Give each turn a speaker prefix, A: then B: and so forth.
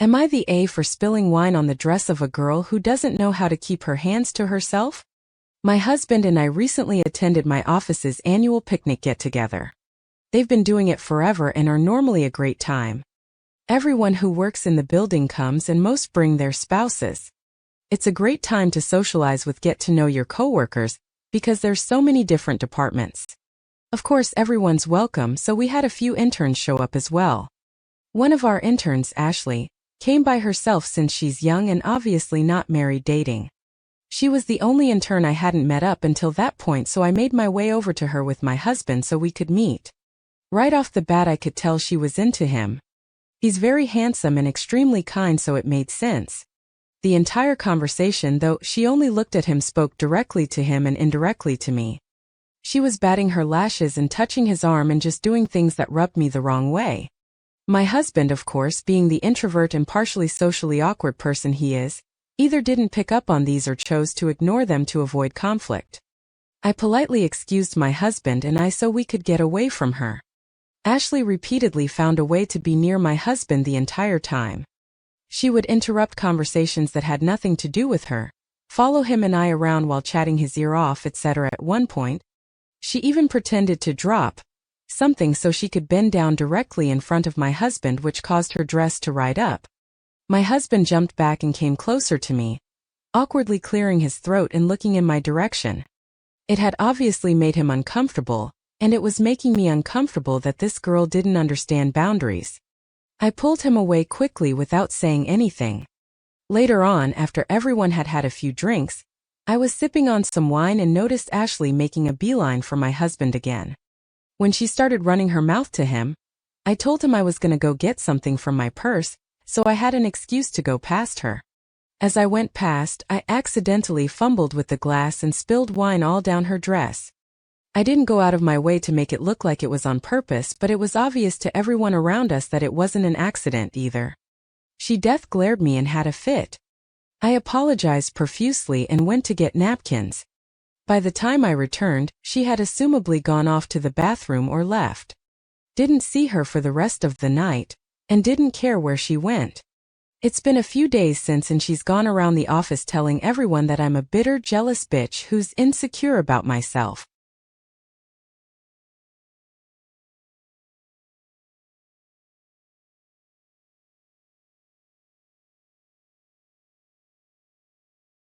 A: Am I the A for spilling wine on the dress of a girl who doesn't know how to keep her hands to herself? My husband and I recently attended my office's annual picnic get-together. They've been doing it forever and are normally a great time. Everyone who works in the building comes and most bring their spouses. It's a great time to socialize with get-to-know your coworkers because there's so many different departments. Of course, everyone's welcome, so we had a few interns show up as well. One of our interns, Ashley, came by herself since she's young and obviously not married dating. She was the only intern I hadn't met up until that point, so I made my way over to her with my husband so we could meet. Right off the bat I could tell she was into him. He's very handsome and extremely kind, so it made sense. The entire conversation, though, she only looked at him, spoke directly to him and indirectly to me. She was batting her lashes and touching his arm and just doing things that rubbed me the wrong way. My husband, of course, being the introvert and partially socially awkward person he is, either didn't pick up on these or chose to ignore them to avoid conflict. I politely excused my husband and I so we could get away from her. Ashley repeatedly found a way to be near my husband the entire time. She would interrupt conversations that had nothing to do with her, follow him and I around while chatting his ear off, etc. At one point, she even pretended to drop something so she could bend down directly in front of my husband, which caused her dress to ride up. My husband jumped back and came closer to me, awkwardly clearing his throat and looking in my direction. It had obviously made him uncomfortable, and it was making me uncomfortable that this girl didn't understand boundaries. I pulled him away quickly without saying anything. Later on, after everyone had had a few drinks, I was sipping on some wine and noticed Ashley making a beeline for my husband again. When she started running her mouth to him, I told him I was going to go get something from my purse, so I had an excuse to go past her. As I went past, I accidentally fumbled with the glass and spilled wine all down her dress. I didn't go out of my way to make it look like it was on purpose, but it was obvious to everyone around us that it wasn't an accident either. She death glared me and had a fit. I apologized profusely and went to get napkins. By the time I returned, she had assumably gone off to the bathroom or left. Didn't see her for the rest of the night, and didn't care where she went. It's been a few days since and she's gone around the office telling everyone that I'm a bitter, jealous bitch who's insecure about myself.